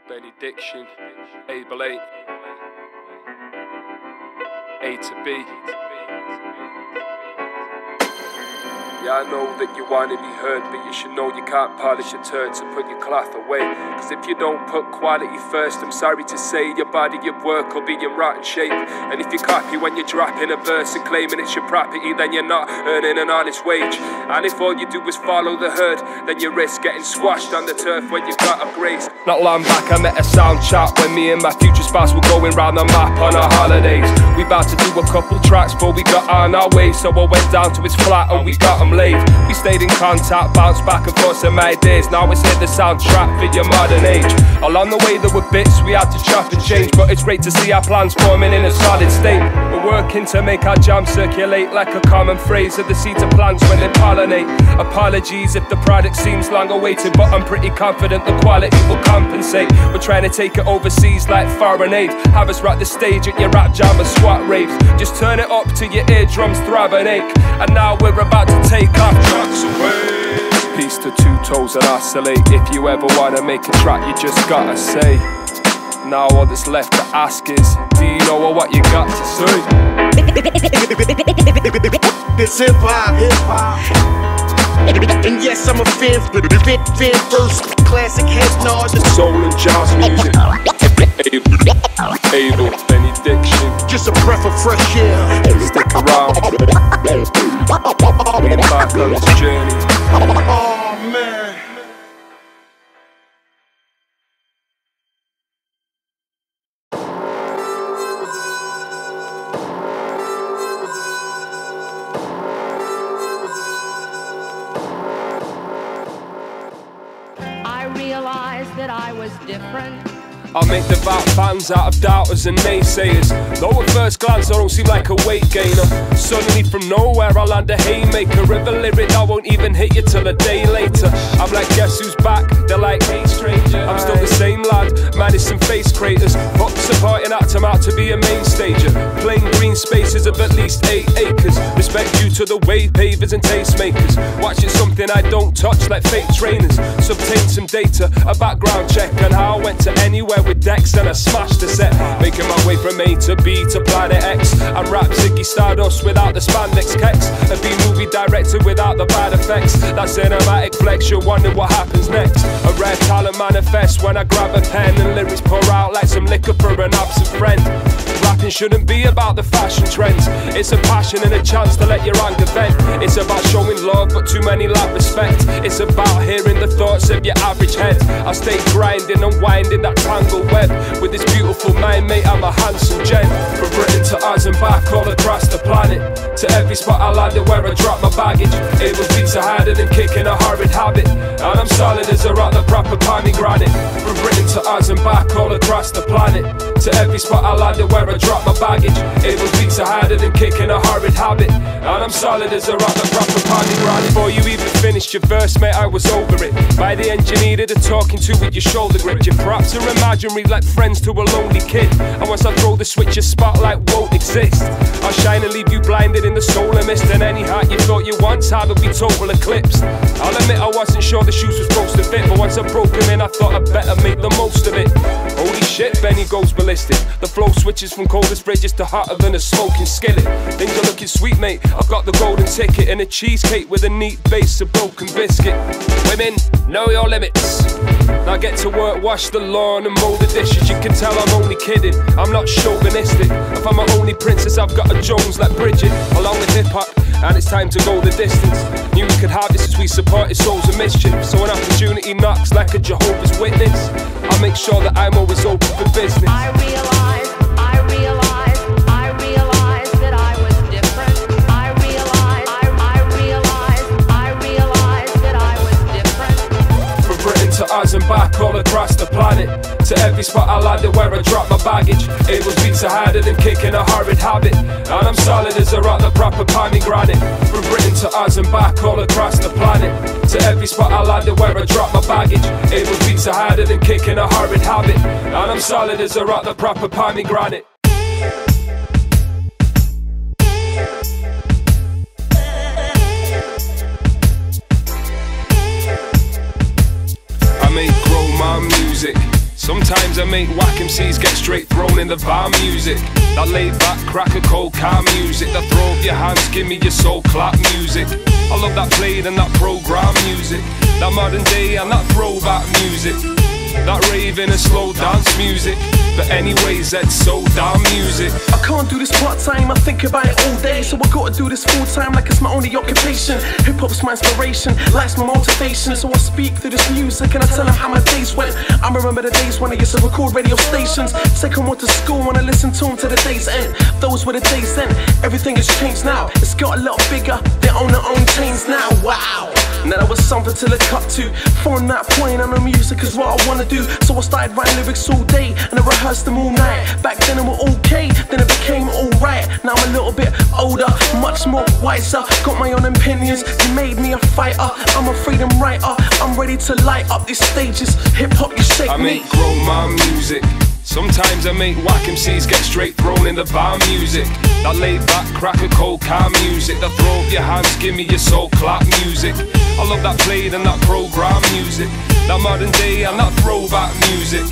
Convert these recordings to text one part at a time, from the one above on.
Benny Diction, Able8, A to B. Yeah, I know that you want to be heard, but you should know you can't polish your turds and put your cloth away. Cause if you don't put quality first, I'm sorry to say, your body, your work will be in rotten shape. And if you copy when you're dropping a verse and claiming it's your property, then you're not earning an honest wage. And if all you do is follow the herd, then you risk getting squashed on the turf when you got a grace. Not long back I met a sound chat when me and my future spouse were going round the map on our holidays. We about to do a couple tracks before we got on our way, so I went down to his flat and we got him laid. We stayed in contact, bounced back and forth some ideas. Now it's hit the soundtrack for your modern age. Along the way there were bits we had to chop and change, but it's great to see our plans forming in a solid state. We're working to make our jam circulate like a common phrase of the seeds of plants when they pollinate. Apologies if the product seems long awaited, but I'm pretty confident the quality will compensate. We're trying to take it overseas like foreign aid. Have us rock the stage at your rap jam and squat raves. Just turn it up till your eardrums throb and ache. And now we're about to take off tracks away. Peace to Two Toes and Oscillate. If you ever wanna make a track, you just gotta say. Now all that's left to ask is, do you know what you got to say? It's hip-hop. And yes, I'm a fan first. Classic head nod to soul and jazz music. Able, Benny Diction. Just a breath of fresh air. Stick around. We're back on this journey. Oh man. I realized that I was different. I'll make devout fans out of doubters and naysayers. Though at first glance I don't seem like a weight gainer. Suddenly from nowhere I'll land a haymaker. If a lyric I won't even hit you till a day later. I'm like, guess who's back? They're like, hey stranger. I'm still the same lad, managed some face craters. But supporting act, I'm out to be a main stager. Plain green spaces of at least 8 acres. Respect due to the way pavers and tastemakers. Watch it something I don't touch like fake trainers. Subtain some data, a background check on how I went to anywhere with decks and I smashed the set. Making my way from A to B to Planet X. I'm rap Ziggy Stardust without the spandex kecks. A B-movie director without the bad effects. That cinematic flex, you're wondering what happens next. A rare talent manifests when I grab a pen and lyrics pour out like some liquor for an absent friend. Rapping shouldn't be about the fashion trends. It's a passion and a chance to let your anger vent. It's about showing love but too many lack respect. It's about hearing the thoughts of your average head. I stay grinding and winding that tangle web. With this beautiful mind, mate, I'm a handsome gent. From Britain to Oz and back all across the planet. To every spot I landed where I drop my baggage. Able beats are harder than kicking a horrid habit. And I'm solid as a rock, the proper POME Granite. From Britain to Oz and back all across the planet. To every spot I landed where I drop my baggage. Able beats are harder than kicking a horrid habit. And I'm solid as a rock, the proper POME Granite. Before you even finished your verse, mate, I was over it. By the end you needed a talking to with your shoulder grip. Your props are imaginary like friends to a lonely kid. And once I throw the switch, your spotlight won't exist. I'll shine and leave you blinded in the solar mist. And any heart you thought you once had will be total eclipse. I'll admit I wasn't sure the shoes were supposed to fit, but once I broke them in I thought I'd better make the most of it. Holy shit, Benny goes ballistic. The flow switches from coldest fridges to hotter than a smoking skillet. Things are looking sweet, mate. I've got the golden ticket and a cheesecake with a neat base of broken biscuit. Women, know your limits. Now get to work, wash the lawn and mow the dishes. You can tell I'm only kidding, I'm not chauvinistic. If I'm my only princess, I've got a Jones like Bridget. Along with hip-hop, and it's time to go the distance. Knew we could have this as we supported souls of mischief. So an opportunity knocks like a Jehovah's Witness, I'll make sure that I'm always open for business. I realized that I was different. I realized that I was different. From Britain to Oz and back all across the planet. To every spot I landed where I drop my baggage. Able beats are harder than kicking a horrid habit. And I'm solid as a rock, the proper POME Granite. From Britain to Oz and back all across the planet. To every spot I landed where I drop my baggage. Able beats are harder than kicking a horrid habit. And I'm solid as a rock, the proper POME Granite. I may grow my music Sometimes I make whack MCs get straight thrown in the bar music. That laid back, crack a cold car music. That throw up your hands, give me your soul clap music. I love that played and that program music. That modern day and that throwback music. That raving and slow dance music. But anyways, that's so damn music. I can't do this part-time, I think about it all day. So I gotta do this full-time like it's my only occupation. Hip-hop's my inspiration, life's my motivation. So I speak through this music and I tell them how my days went. I remember the days when I used to record radio stations. Second one to school when I listened to them to the day's end. Those were the days then, everything has changed now. It's got a lot bigger, they own their own chains now, wow. Now that was something to look up to. From that point on, the music is what I wanna do. So I started writing lyrics all day and I rehearsed them all night. Back then it was okay, then it became alright. Now I'm a little bit older, much more wiser. Got my own opinions, you made me a fighter. I'm a freedom writer, I'm ready to light up these stages. Hip hop, you shake me. I make grow my music. Sometimes I make whack MCs get straight thrown in the bar music. That laid back, crack a cold car music. That throw up your hands, give me your soul clap music. I love that played and that program music. That modern day and that throwback music.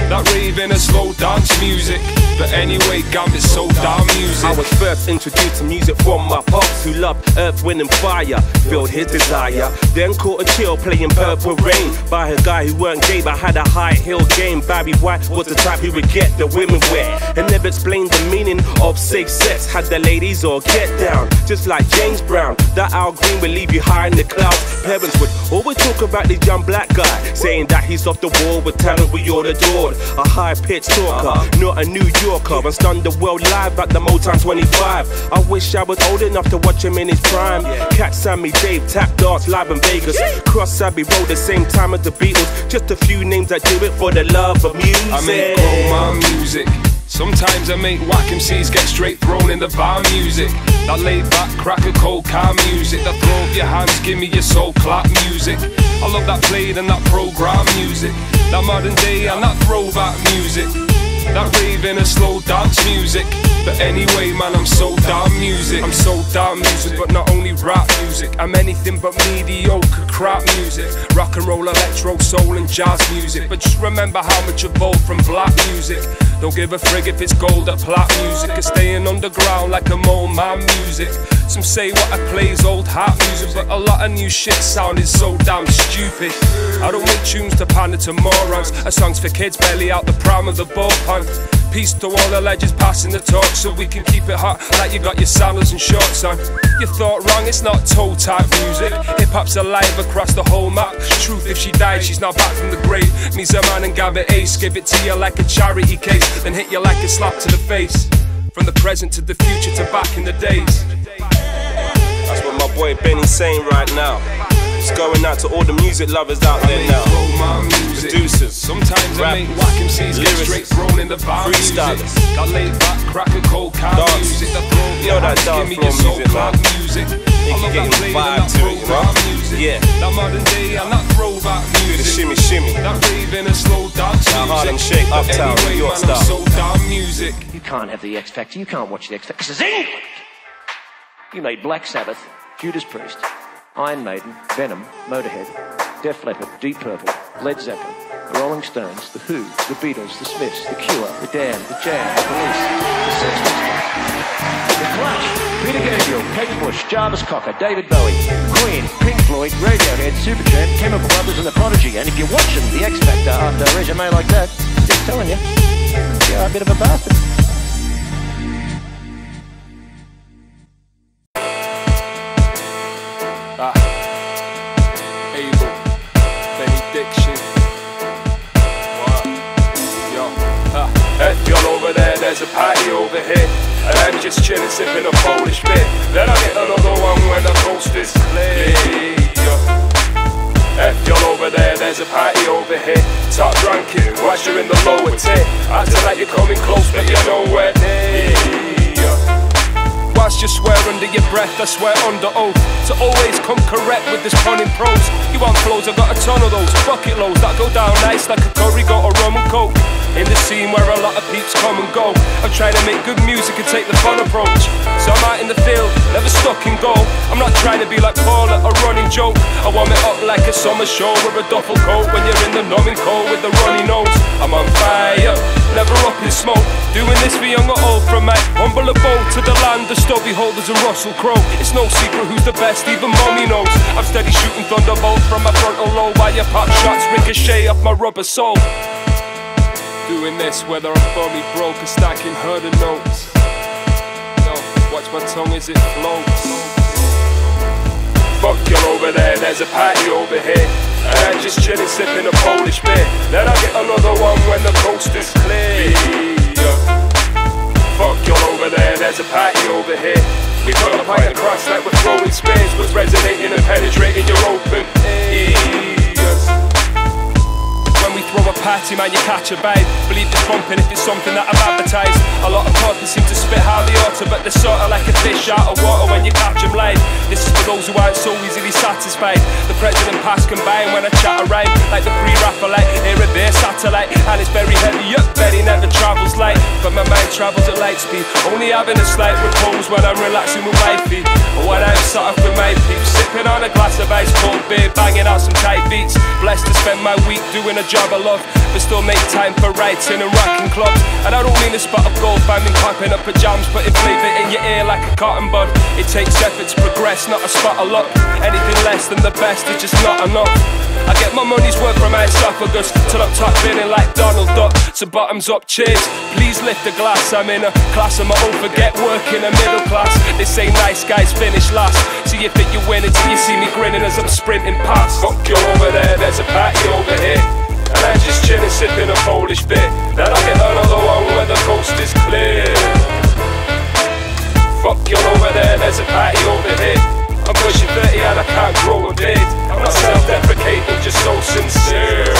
That raving and slow dance music. But anyway, Gambit's so damn music. I was first introduced to music from my pops, who loved Earth, Wind and Fire, filled his desire. Then caught a chill playing Purple Rain by a guy who weren't gay but had a high heel game. Barry White was the type who would get the women wet and never explained the meaning of safe sex. Had the ladies all get down, just like James Brown. That Al Green would leave you high in the clouds. Parents would always talk about this young black guy, saying that he's off the wall with talent we all adored. A high-pitched talker, not a New Yorker, and stunned the world live at the Motown 25. I wish I was old enough to watch him in his prime. Catch Sammy, Dave, tap dance live in Vegas. Cross Abbey Road the same time as the Beatles. Just a few names that do it for the love of music. I make grow my music. Sometimes I make whack MCs get straight thrown in the bar music. That laid back, crack a cold car music. That throw up your hands, give me your soul clap music. I love that played and that program music. That modern day and that throwback music. That raving and slow dance music. But anyway, man, I'm so damn music. I'm so damn music, but not only rap music. I'm anything but mediocre crap music. Rock and roll, electro, soul and jazz music. But just remember how much evolved from black music. Don't give a frig if it's gold or plat music. It's staying underground like a mole man music. Some say what I play is old hat music, but a lot of new shit sounded so damn stupid. I don't make tunes to pander to morons. A song's for kids barely out the prime of the ballpark. Peace to all the legends passing the torch, so we can keep it hot like you got your sandals and shorts on. You thought wrong, it's not toe type music. Hip hop's alive across the whole map. Truth, if she died, she's not back from the grave. Me, Zaman and Gambit Ace, give it to you like a charity case, then hit you like a slap to the face. From the present to the future to back in the days. That's what my boy Benny's saying right now. It's going out to all the music lovers out there now. Producers, sometimes rappers, I make whack MCs get straight thrown in the bar freestylers, music. That laid back, crack a cold car music. That throw you know that dance floor music, man. You can get in the vibe to it, you know? Yeah. That modern day and that throwback music. Do the shimmy shimmy. That raving and slow dance music. That Harlem Shake, Uptown, New York style. So damn music. You can't have the X Factor. You can't watch the X Factor. This is England. You made Black Sabbath, Judas Priest, Iron Maiden, Venom, Motorhead, Def Leppard, Deep Purple, Led Zeppelin, the Rolling Stones, the Who, the Beatles, the Smiths, the Cure, the Damned, the Jam, the Police, the Sex Pistols, the Clash, Peter Gabriel, Kate Bush, Jarvis Cocker, David Bowie, Queen, Pink Floyd, Radiohead, Supertramp, Chemical Brothers and the Prodigy. And if you're watching the X Factor after a resume like that, just telling you, you're a bit of a bastard. Able, Benny Diction. What? Yo, hey, y'all over there, there's a party over here. And I'm just chilling, sipping a Polish beer. Then I get another one when the coast is clear. Hey, y'all over there, there's a party over here. Top drinking, whilst you're in the lower tier. Acting like you're coming close, but you're nowhere near. Whilst you swear under your breath, I swear under oath to always come correct with this punning prose. You want flows, I got a ton of those bucket loads that go down nice like a curry, got a rum and coke. in the scene where a lot of peeps come and go. I'm trying to make good music and take the fun approach. So I'm out in the field, never stuck in goal. I'm not trying to be like Paul at a running joke. I warm it up like a summer show with a duffel coat. When you're in the numbing cold with the runny nose, I'm on fire, never up in smoke. Doing this for young or old, from my humble abode to the land of stubby holders and Russell Crowe. It's no secret who's the best, even mommy knows. I'm steady shooting thunderbolts from my frontal lobe, while your pop shots ricochet off my rubber sole. Doing this whether I'm bummy broke or stacking herder notes. No, watch my tongue as it floats. Fuck you over there, there's a party over here, and I'm just chilling sipping a Polish beer. Then I'll get another one when the coast is clear. Fuck you over there, there's a party over here. We put a pint across like we're throwing spears, was resonating and penetrating your open ears. When we throw a party, man, you catch a vibe. Believe it's bumping if it's something that I've advertised. A lot of talkers seem to spit how they ought to, but they're sorta like a fish out of water when you catch them live. This is for those who aren't so easily satisfied. The present and past combine when I chat a rhyme, like the free rapper, like here and there satellite. And it's very heavy, up, Benny never travels light, but my mind travels at light speed. Only having a slight repose when I'm relaxing with wifey, or when I'm sat up with my peeps, sipping on a glass of ice cold beer, banging out some tight beats. Blessed to spend my week doing a job I love, but still make time for writing and rocking clubs. And I don't mean a spot of gold, finding clapping up pajamas, putting flavour in your ear like a cotton bud. It takes effort to progress, not a spot of luck. Anything less than the best is just not enough. I get my money's worth from my esophagus till I'm top feeling like Donald Duck. So bottoms up, cheers, please lift the glass. I'm in a class of my own, forget working a middle class. They say nice guys finish last, so you think you win until you see me grinning as I'm sprinting past. Fuck you over there, there's a party over here, and I'm just chilling sipping a Polish beer. Then I'll get another one where the coast is clear. Fuck you over there, there's a party over here. I'm pushing 30 and I can't grow a beard. I'm not self-deprecating, just so sincere.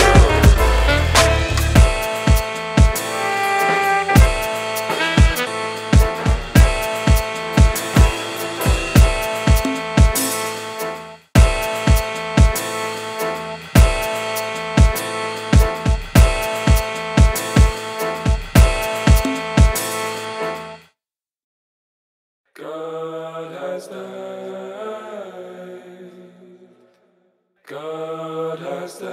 God has died. God has died.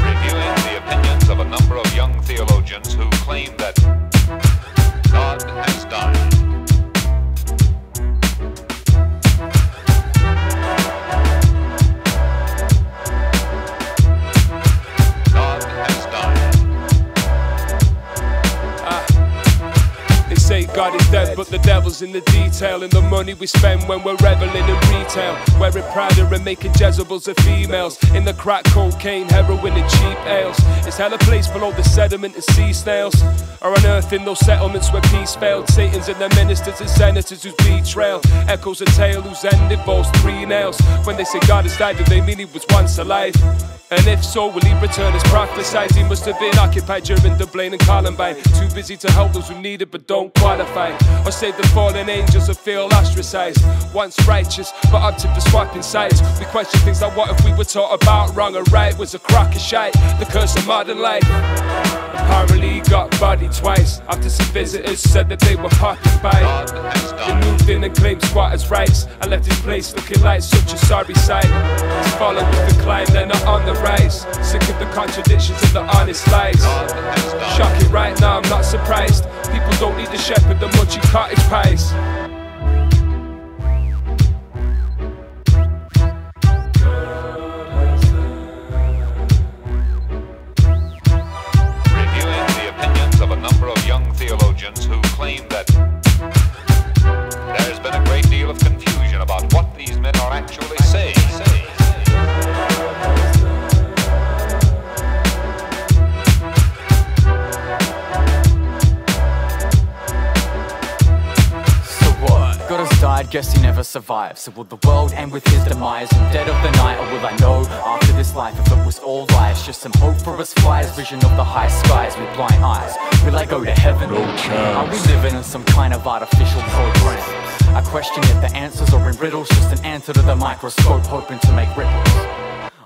Reviewing the opinions of a number of young theologians who claim that God has died. God is dead, but the devil's in the detail, in the money we spend when we're reveling in retail, wearing Prada and making Jezebels of females, in the crack, cocaine, heroin and cheap ales. It's hell a place below the sediment and sea snails, or on earth in those settlements where peace failed. Satan's and their ministers and senators whose betrayal echoes a tale whose end involves 3 nails. When they say God has died, do they mean he was once alive? And if so, will he return as prophesied? He must have been occupied during the Blaine and Columbine, too busy to help those who need it but don't qualify, or save the fallen angels who feel ostracized. Once righteous, but up to the swapping sides. We question things like what if we were taught about wrong or right was a crock of shite, the curse of modern life. Apparently he got bodied twice after some visitors said that they were occupied. They moved in and claimed squatters' rights and left his place looking like such a sorry sight. His followers decline, they're not on the rise, sick of the contradictions of the honest lies. Shocking right now, I'm not surprised. People don't need a shepherd, the munchy cottage pies. Reviewing the opinions of a number of young theologians who claim that there's been a great deal of confusion about what these men are actually saying. God has died, guess he never survived. So will the world end with his demise in dead of the night? Or will I know after this life if it was all lies? Just some hope for us flyers, vision of the high skies with blind eyes. Will I go to heaven? No chance. Are we living in some kind of artificial program? I question if the answers are in riddles, just an answer to the microscope, hoping to make ripples.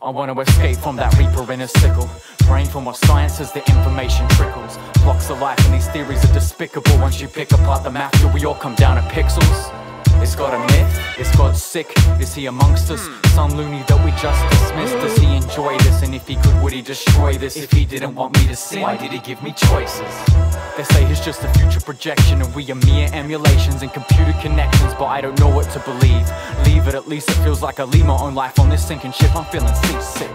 I want to escape from that reaper in a sickle, praying for more science as the information trickles. Blocks of life and these theories are despicable. Once you pick apart the map, do we all come down to pixels? Is God a myth? Is God sick? Is he amongst us? Some loony that we just dismissed. Does he enjoy this? And if he could, would he destroy this? If he didn't want me to sin, why did he give me choices? They say he's just a future projection and we are mere emulations and computer connections, but I don't know what to believe. Leave it, at least it feels like I leave my own life on this sinking ship. I'm feeling seasick.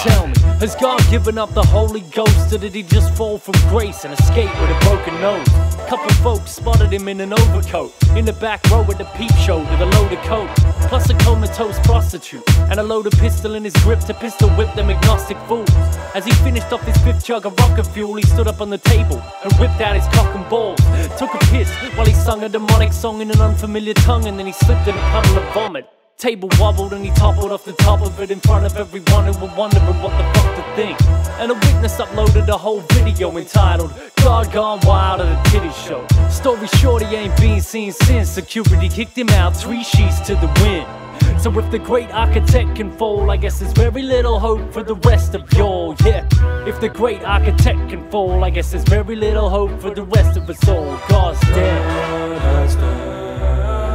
Tell me, has God given up the Holy Ghost, or did he just fall from grace and escape with a broken nose? Couple folks spotted him in an overcoat, in the back row at the peep show with a load of coke, plus a comatose prostitute, and a loaded pistol in his grip to pistol whip them agnostic fools. As he finished off his 5th jug of rocket fuel, he stood up on the table and whipped out his cock and balls, took a piss while he sung a demonic song in an unfamiliar tongue, and then he slipped in a puddle of vomit. Table wobbled and he toppled off the top of it in front of everyone who were wondering what the fuck to think. And a witness uploaded a whole video entitled God Gone Wild at a Titty Show. Story short, he ain't been seen since. Security kicked him out 3 sheets to the wind. So if the great architect can fall, I guess there's very little hope for the rest of y'all, yeah. If the great architect can fall, I guess there's very little hope for the rest of us all. God's dead.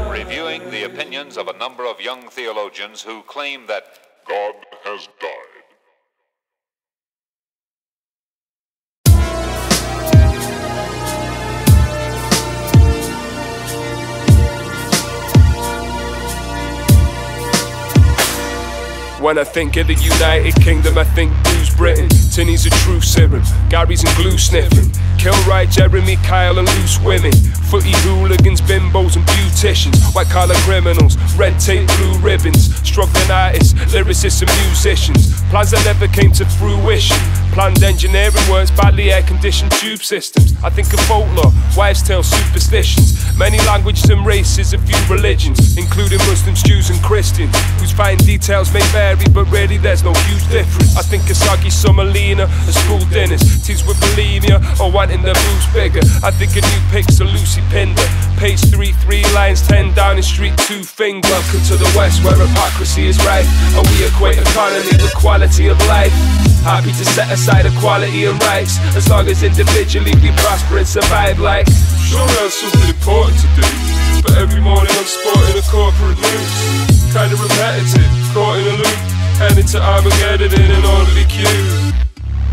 Reviewing the opinions of a number of young theologians who claim that God has died. When I think of the United Kingdom, I think Blues Britain. Tinny's a true serum, Gary's and glue sniffing. Kilroy, Jeremy, Kyle and loose women. Footy hooligans, bimbos and beauticians. White collar criminals, red tape, blue ribbons. Struggling artists, lyricists and musicians. Plans that never came to fruition. Planned engineering works, badly air-conditioned tube systems. I think of folklore, wives' tales, superstitions. Many languages and races, a few religions, including Muslims, Jews and Christians, whose fine details may vary, but really there's no huge difference. I think of soggy Summerlina and school dinners, teens with bulimia or wanting their boobs bigger. I think of new pics of Lucy Pinder, page 3, 3 lines, 10 Downing Street, 2 fingers. Welcome to the West where hypocrisy is right, and we equate economy with quality of life. Happy to set aside equality and rights, as long as individually we prosper and survive like. Sure, I have something important to do, but every morning I'm sporting a corporate news. Kinda repetitive, caught in a loop, heading to Armageddon in an orderly queue.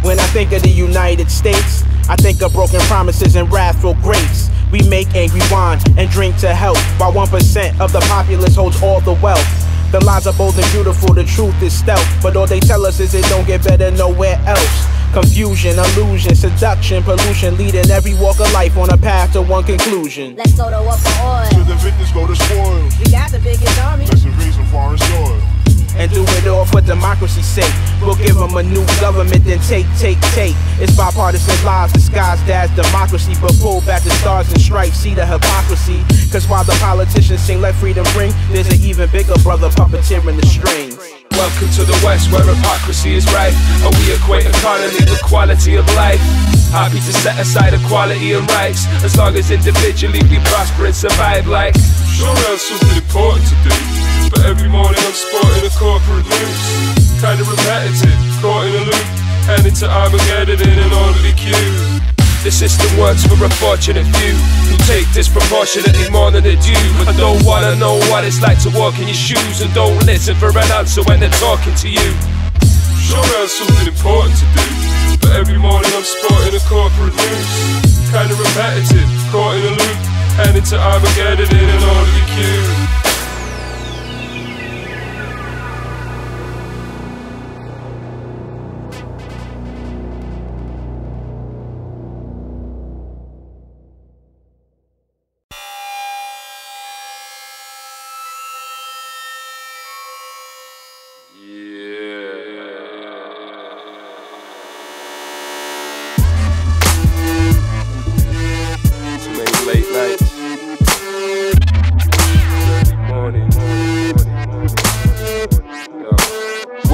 When I think of the United States, I think of broken promises and wrathful grapes. We make angry wine and drink to health, while 1% of the populace holds all the wealth. The lies are bold and beautiful, the truth is stealth, but all they tell us is it don't get better nowhere else. Confusion, illusion, seduction, pollution, leading every walk of life on a path to one conclusion. Let's go to war for oil. To the victors go to spoils. We got the biggest army. Let's invade some foreign soil. And do it all for democracy's sake. We'll give them a new government, then take. It's bipartisan lies disguised as democracy, but pull back the stars and stripes, see the hypocrisy. Cause while the politicians sing let freedom ring, there's an even bigger brother puppeteering the strings. Welcome to the West where hypocrisy is right, and we equate economy with quality of life. Happy to set aside equality and rights, as long as individually we prosper and survive like. Sure, I have something important to do, but every morning I'm sporting a corporate news. Kinda repetitive, caught in a loop, heading to Armageddon in an orderly queue. The system works for a fortunate few who take disproportionately more than they do, and don't wanna know what it's like to walk in your shoes, and don't listen for an answer when they're talking to you. Sure, I have something important to do, but every morning I'm sporting a corporate news. Kinda repetitive, caught in a loop, heading to Armageddon in an orderly queue.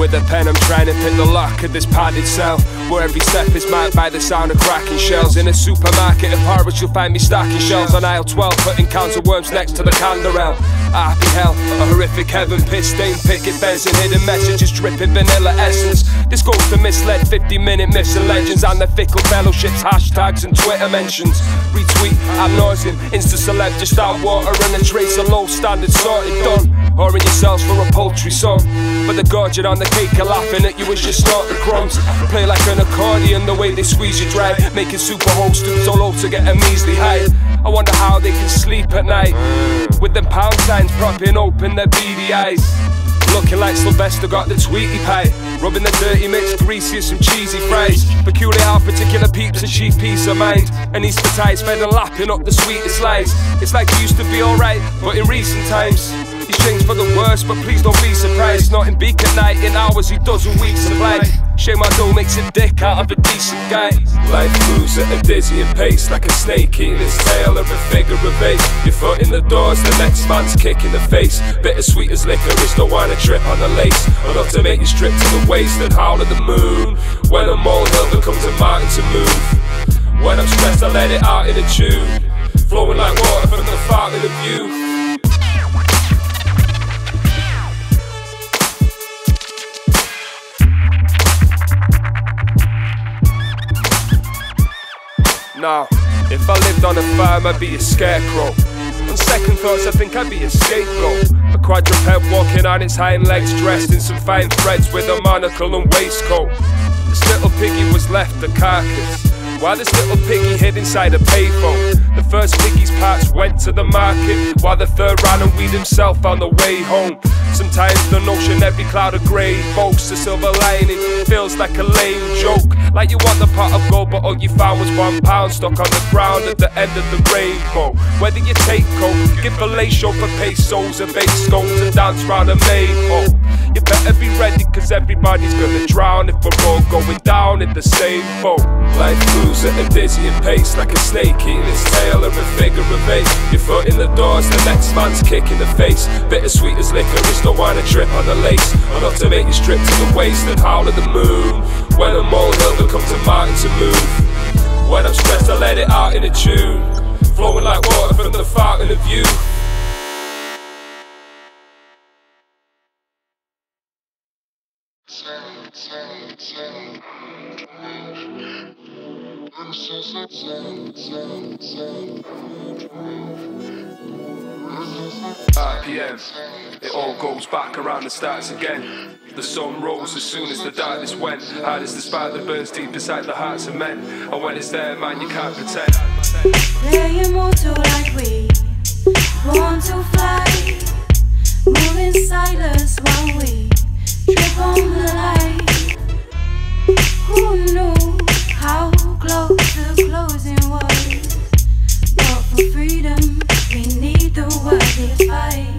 With a pen I'm trying to pick the lock of this padded cell, where every step is marked by the sound of cracking shells. In a supermarket in Paris you'll find me stacking shelves on aisle 12, putting counter worms next to the canderel. R.P. hell, a horrific heaven, piss stained picket fence and hidden messages dripping vanilla essence. This goes to misled 50-minute myths and legends and the fickle fellowships, hashtags and Twitter mentions. Retweet ad nauseam, insta-celeb just out water and a trace of low standard sorted done. Or in yourselves for a poultry song, but the gorget on the cake are laughing at you as you snort the crumbs. Play like an accordion the way they squeeze you dry, making super host dudes all out to get a measly high. I wonder how they can sleep at night with them pound signs propping open their beady eyes. Looking like Sylvester got the Tweety pie, rubbing the dirty mix greasy as some cheesy fries. Peculiar how particular peeps a cheap peace of mind, and he's for ties fed and lapping up the sweetest lies. It's like he used to be alright, but in recent times he's changed for the worse, but please don't be surprised. Not in beak at night, in hours he does a week's supply. Shame I don't make a dick out of a decent guy. Life moves at a dizzying pace, like a snake eating its tail of a figure of eight. Your foot in the doors, the next man's kick in the face. Bittersweet as licorice, don't wanna trip on the lace. Enough to make you strip to the waist and howl at the moon. When a molehill becomes a mountain to move. When I'm stressed I let it out in a tune, flowing like water from the fountain of youth. Now, if I lived on a farm, I'd be a scarecrow. On second thoughts, I think I'd be a scapegoat. A quadruped walking on its hind legs, dressed in some fine threads with a monocle and waistcoat. This little piggy was left a carcass, while this little piggy hid inside a payphone. The first piggy's parts went to the market, while the third ran and weed himself on the way home. Sometimes the notion every cloud of grey boasts a silver lining feels like a lame joke. Like you want the pot of gold, but all you found was £1 stuck on the ground at the end of the rainbow. Whether you take coke, give a lace for pesos or bake scones and dance round a maypole. You better be ready, cause everybody's gonna drown if we're all going down in the same boat. Life moves at a dizzying pace, like a snake eating its tail of a figure of eight. Your foot in the doors, the next man's kick in the face. Bittersweet as licorice, don't wanna trip on the lace. Enough to make you strip to the waist and howl at the moon. When a molehill becomes a mountain to move. When I'm stressed I let it out in a tune, flowing like water from the fountain of youth. R.P.M. It all goes back around and starts again. The sun rose as soon as the darkness went. Hard as the spark that burns deep inside the hearts of men. And when it's there, man, you can't pretend. They're immortal like we, born to fly, moving silence while we trip on the light. Who knew how close the closing was? But for freedom, we need the word is fight.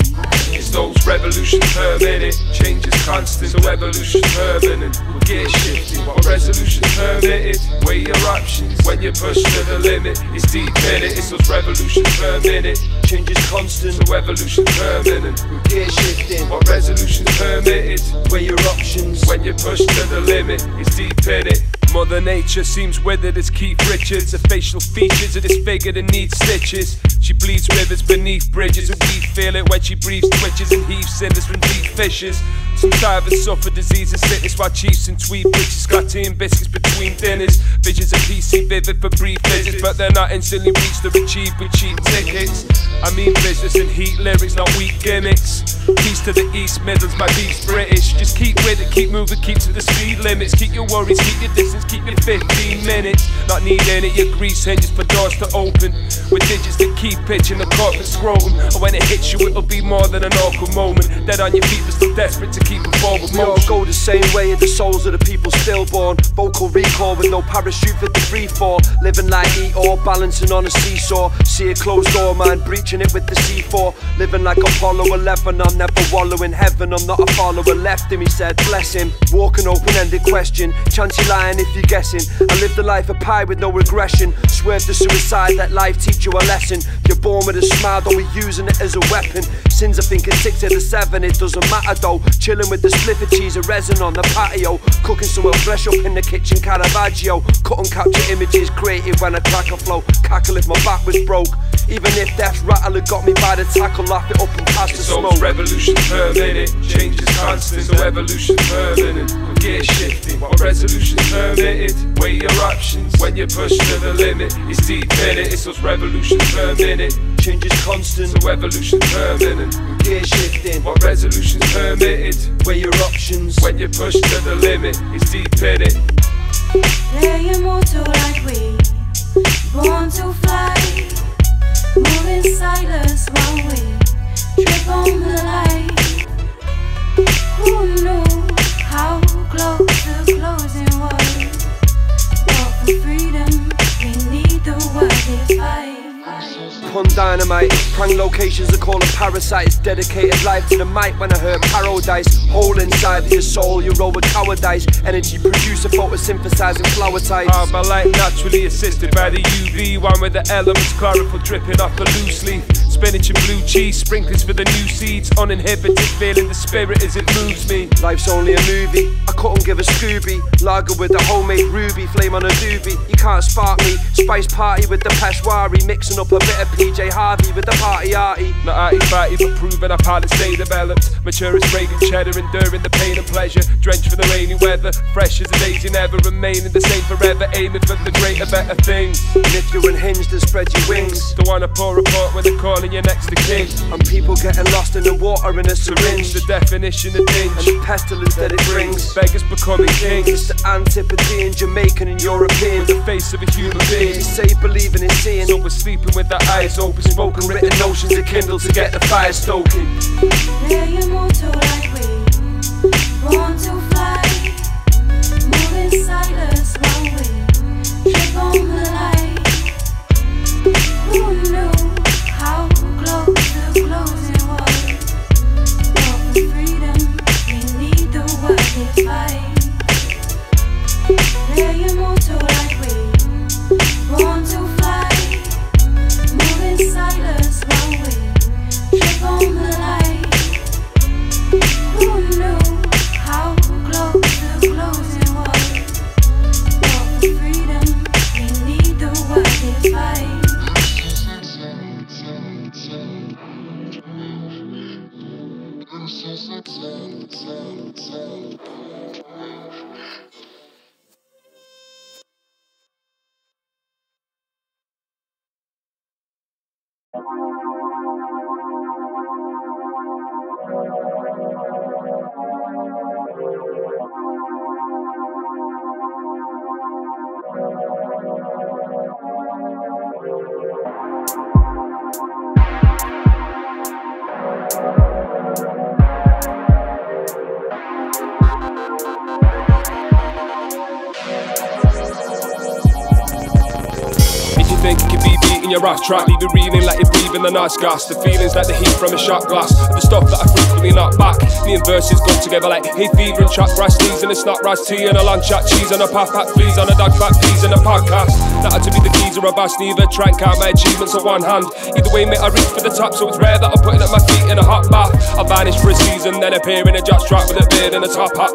It's those revolutions per minute, change is constant, so evolution's permanent. We'll get shifted, what resolution's permitted? Weigh your options when you push to the limit. It's deep in it, it's those revolutions per minute, change is constant, so evolution's permanent. We'll get shifted, what resolution's permitted? Weigh your options when you push to the limit. It's deep in it. Mother Nature seems withered as Keith Richards. Her facial features are disfigured and need stitches. She bleeds rivers beneath bridges, and we feel it when she breathes, twitches and heaves cinders from deep fissures. Some divers suffer disease and sickness, while chiefs and tweed bitches got tea and biscuits between dinners. Visions of PC vivid for brief visits, but they're not instantly reached or achieved with cheap tickets. I mean business and heat lyrics, not weak gimmicks. East to the East Midlands, my beat's British. Just keep with it, keep moving, keep to the speed limits. Keep your worries, keep your distance, keep your 15 minutes. Not needing it, your grease hinges for doors to open, with digits that keep pitching the corporate scrotum. And when it hits you, it'll be more than an awkward moment. Dead on your feet, but still desperate to keep it forward. We all go the same way in the souls of the people stillborn. Vocal recall with no parachute for the free fall. Living like Eeyore, balancing on a seesaw. See a closed door, man, breaching it with the C4. Living like Apollo 11, I'm never wallowing heaven. I'm not a follower, left him, he said, bless him. Walk an open-ended question, chance you lying if you're guessing. I lived a life of pie with no regression. Swerve to suicide, let life teach you a lesson. You're born with a smile, don't be using it as a weapon. Sins I think it's 6 out of 7, it doesn't matter though. Chill chilling with the splitter cheese and resin on the patio. Cooking somewhere fresh up in the kitchen, Caravaggio. Cut and capture images created when I crack a flow. Cackle if my back was broke. Even if death's rattle had got me by the tackle, laugh it up and pass the smoke. Revolution per minute, change is constant, so evolution permanent. Gear shifting, what resolution permitted? Weigh your options when you push to the limit. It's deep in it, it's those revolutions per minute. Change is constant, so evolution permanent. Gear shifting, what resolution permitted? Weigh your options when you push to the limit. It's deep in it. Play immortal like we, born to fly. Moving sightless while we trip on the light. Who knew how close the closing was? But for freedom, we need the word to fight. Pun dynamite, prang locations are called parasites. Dedicated life to the mic when I heard paradise. Hole inside of your soul, you roll with cowardice. Energy producer, photosynthesizing flower types. My light naturally assisted by the UV. One with the elements, chlorophyll dripping off the loose leaf. Spinach and blue cheese, sprinklers for the new seeds. Uninhibited, feeling the spirit as it moves me. Life's only a movie, I couldn't give a Scooby. Lager with a homemade ruby, flame on a doobie. You can't spark me, spice party with the Peshwari. Mixing up a bit of PJ Harvey with the party arty. Not arty-farty but proven I've had it stay developed. Mature as fragrant cheddar, enduring the pain and pleasure. Drenched for the rainy weather, fresh as a daisy, never remaining the same forever. Aiming for the greater, better things. And if you're unhinged and spread your wings, don't wanna pour a report when they're calling you next to king. And people getting lost in the water in a syringe. The definition of dinge and the pestilence that it brings. Beggars becoming kings. It's the antipathy in Jamaican and European. With the face of a human being. You say believing in seeing. So we're sleeping with our eyes open. Spoken written notions are kindled to get the fire stoking. Play immortal like we, born to fly. Moving sightless while we trip on the light. Who knew how close the closing was? But for freedom, we need the word to fight. Play immortal like we, born to fly. Moving sightless while we trip on the light. Who knew how close the closing was? But for freedom, we need the word to fight. Think it could be beating your ass track, leave you reeling like you're breathing the nice gas. The feelings like the heat from a shot glass, the stuff that I frequently knock back. Me and verses go together like hay fever and chat rice teas and a snot rice tea and a lunch chat cheese and a pack fleas on a dog fat peas and a podcast. That had to be the keys or a bass, neither try and count my achievements on one hand. Either way, mate, I reach for the top, so it's rare that I'm putting up my feet in a hot bath. I vanish for a season, then appear in a jock strap with a beard and a top hat.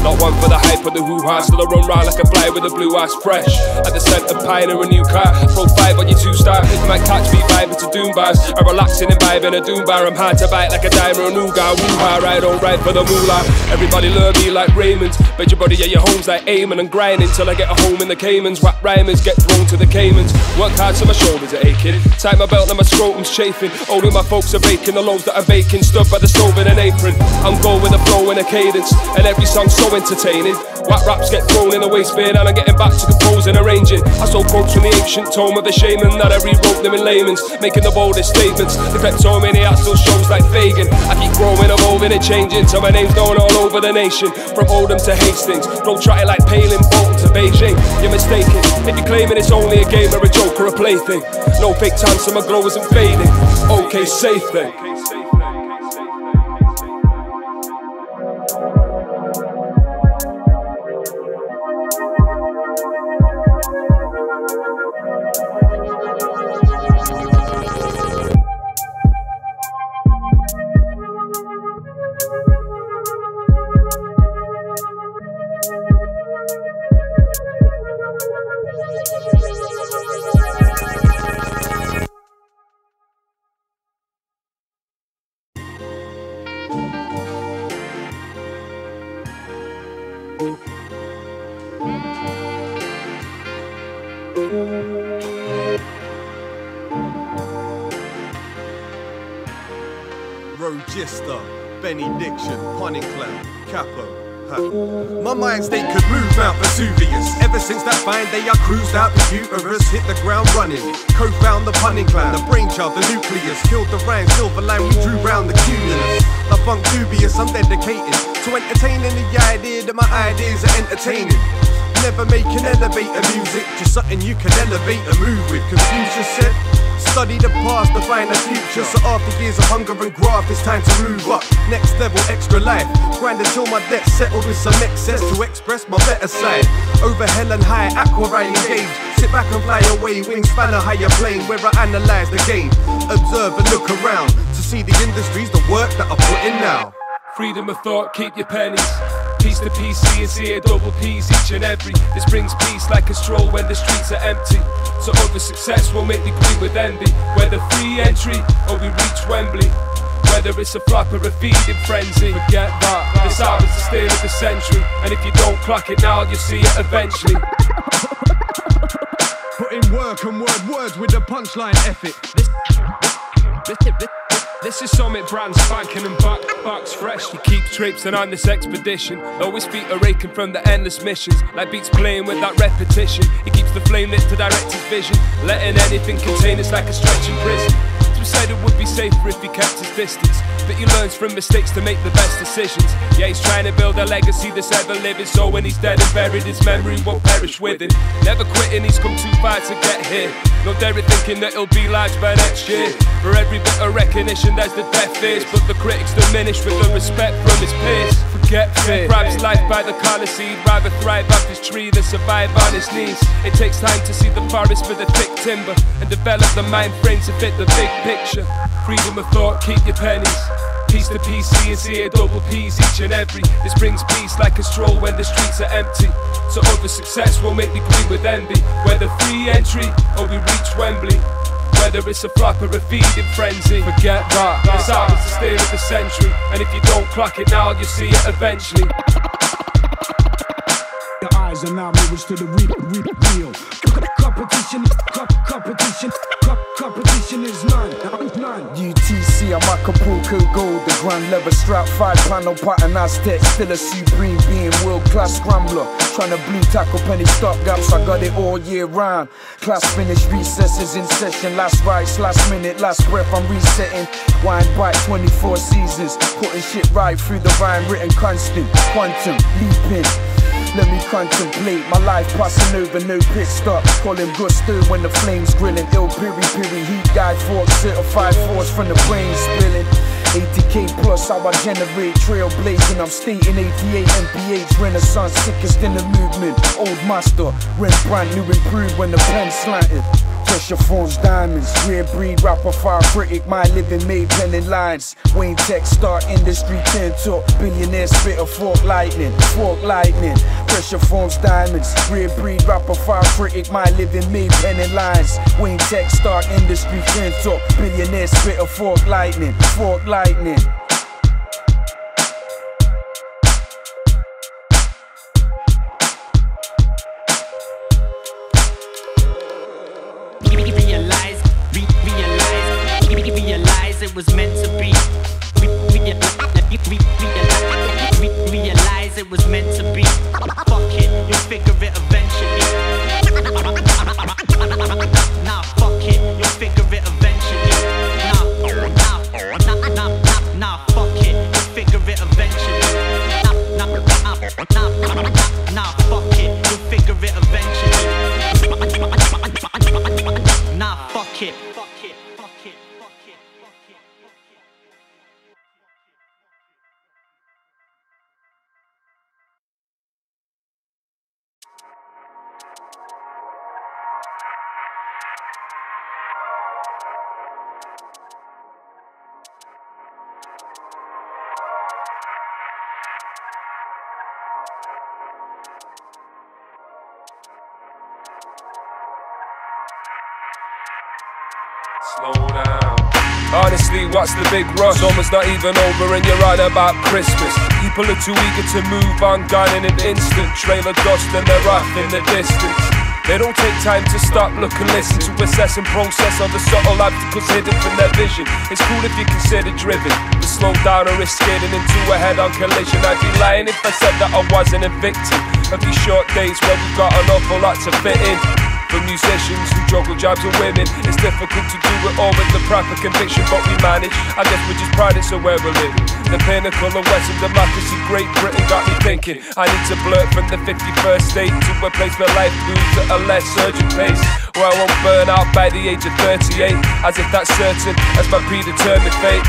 Not one for the hype or the hoo-ha, still I run round like a fly with a blue ass fresh. At the scent of pine or a new car, throw 5 on your 2-star. You might catch me vibing to doom bars, or relaxing and vibing a doom bar. I'm hard to bite like a dime or a nougat. Woo-ha, right on right for the moolah. Everybody learn me like Raymond. Bet your body at your homes like aiming and grinding till I get a home in the Caymans. Whack rhymers get thrown to the Caymans. Work hard so my shoulders are aching. Tight my belt and my scrotum's chafing. Only my folks are baking the loaves that I'm baking. Stood by the stove in an apron. I'm going with a flow and a cadence, and every song's so entertaining. Whack raps get thrown in a waistband and I'm getting back to compose and arranging. I stole quotes from the ancient tome of the shaman that I rewrote them in layman's, making the boldest statements. The kleptomaniac still shows like Fagin. I keep growing, evolving and changing till my name's known all over the nation. From Oldham to Hastings, don't try it like Palin, Bolton to Beijing. You're mistaken if you're claiming it's only a game or a joke or a plaything. No fake tan so my glow isn't fading. Okay, safe then. BoomBapPro, Jista, Benny Diction, Cappo. My mind state could move Mount Vesuvius. Ever since that fine day I cruised out the uterus, hit the ground running. Co-found the punning clan, the brainchild, the nucleus. Killed the rhyme, silver line, we drew round the cumulus. The funk dubious, I'm dedicated to entertaining the idea that my ideas are entertaining. Never making elevator music, just something you can elevate and move with. Confucius said, study the past to find the future. So after years of hunger and graft, it's time to move up. Next level, extra life. Grind until my debt's settled with some excess to express my better side. Over hell and high, aqua I engage. Sit back and fly away, wingspan a higher plane where I analyze the game. Observe and look around to see the industries, the work that I put in now. Freedom of thought, keep your pennies. Peace to PC and see a double P's each and every. This brings peace like a stroll when the streets are empty. So other success will make me green with envy. Whether free entry or we reach Wembley. Whether it's a flop or a feeding frenzy. Forget that, this album's the steal of the century. And if you don't clock it now, you'll see it eventually. Put in work and words with the punchline ethic. This is Summit brand spanking and box fresh. He keeps traipsing on this expedition. Though his feet are aching from the endless missions. Like beats playing with that repetition. He keeps the flame lit to direct his vision. Letting anything contain us like a stretch in prison. So he said it would be safer if he kept his distance. But he learns from mistakes to make the best decisions. Yeah, he's trying to build a legacy that's ever living. So when he's dead and buried, his memory won't perish with him. Never quitting, he's come too far to get here. No dairy thinking that he'll be large by next year. For every bit of recognition there's the death fears. But the critics diminish with the respect from his peers. Forget fear, grabs life by the collar seed. Rather thrive off his tree than survive on his knees. It takes time to see the forest for the thick timber. And develop the mind frame to fit the big picture. Freedom of thought, keep your pennies. Peace to PC and see a double P's each and every. This brings peace like a stroll when the streets are empty. So other success will make me green with envy. Whether free entry or we reach Wembley. Whether it's a flop or a feeding frenzy. Forget that, this album's the steal of the century. And if you don't clock it now, you'll see it eventually. Your eyes are now mirrors to the real. Competition is none. UTC, I'm Acapulco Gold, the grand leather strap, 5-panel pattern Aztec, still a supreme being, world-class scrambler. Trying to blue tackle penny stop gaps, I got it all year round. Class finish, recesses in session, last rights, last minute, last breath, I'm resetting. Wine bite, 24 seasons, putting shit right through the rhyme, written constant, quantum, leaping. Let me contemplate my life passing over, no pit stop. Call him Ghosto when the flames grilling. Ill piri, heat guy fork, certified force from the brain spilling. 80k plus, how I generate trailblazing. I'm stating 88 MPH, Renaissance, sickest in the movement. Old master, Rembrandt, new improved when the pen slanted. Pressure forms diamonds, rare breed, rapper, fire critic, my living made penning lines. Wayne Tech, start industry, 10 talk, billionaire, spitter, fork lightning. Pressure forms diamonds, rare breed, rapper, fire critic, my living made penning lines. Wayne Tech, start industry, 10 talk, billionaire, spitter, fork lightning. Realize it was meant to be. Realize it was meant to be. Fuck it, you'll figure it eventually. Nah, fuck it, you'll figure it eventually. Nah, fuck it, you'll figure it eventually. Nah, fuck it, you'll figure it eventually. Nah, fuck it. Slow down. Honestly, what's the big rush? Summer's not even over and you're on about Christmas. People are too eager to move on, gone in an instant. Trail of dust and they're off in the distance. They don't take time to stop, look and listen, to assess and process all the subtle obstacles hidden from their vision. It's cool if you consider driven, but slow down or risk getting into a head-on collision. I'd be lying if I said that I wasn't a victim of these short days where we've got an awful lot to fit in. For musicians who juggle jobs and women, it's difficult to do it all with the proper conviction, but we manage. I guess we're just proud it's where we're living. The pinnacle of Western democracy, Great Britain, got me thinking I need to blurt from the 51st state to a place where life moves at a less urgent pace, where I won't burn out by the age of 38, as if that's certain as my predetermined fate.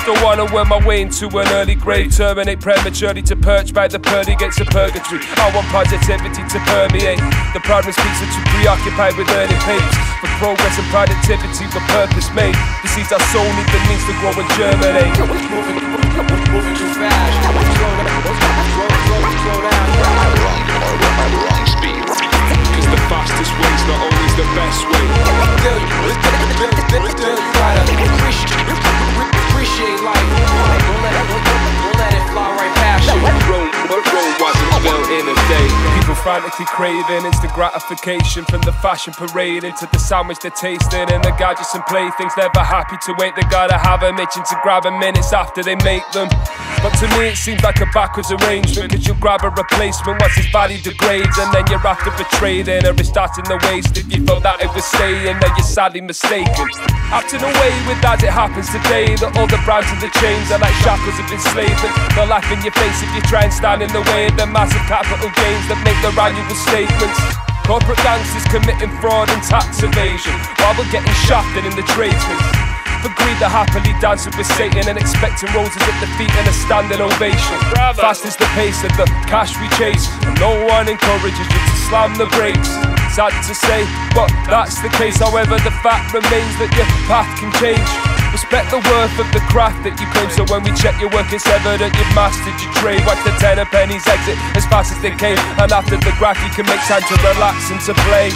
Don't wanna work my way into an early grave, terminate prematurely to perch by the pearly gates of purgatory. I want positivity to permeate. The proud and speaks are too preoccupied with earning papers, but progress and productivity were purpose made. The seeds our soul need the means to grow and germinate. Moving too fast. Slow down. Wrong speed. Cause the fastest way's not always the best way. Still, you gotta appreciate life. Don't let it fly right past you. Rome wasn't built in a day. People frantically craving instant gratification, from the fashion parade into the sandwich they're tasting, and the gadgets and playthings. Never happy to wait, they gotta have them itching to grab them minutes after they make them. But to me it seems like a backwards arrangement, cause you grab a replacement once its value degrades, and then you're after betraying or it starts in the waste. If you thought that it was staying, then you're sadly mistaken. Acting away with as it happens today, that all the brands and the chains are like shackles of enslavement. They'll laugh in your face if you try and stand in the way of the massive capital gains that make their annual statements. Corporate gangsters committing fraud and tax evasion, while we're getting shafted in the tradesmen. For greed they're happily dancing with Satan and expecting roses at the feet and a standing ovation. Fast is the pace of the cash we chase, and no one encourages you to slam the brakes. Sad to say, but that's the case. However, the fact remains that your path can change. Respect the worth of the craft that you claim, so when we check your work it's evident you've mastered your trade. Watch the 10 pennies exit as fast as they came, and after the graph you can make time to relax and to play.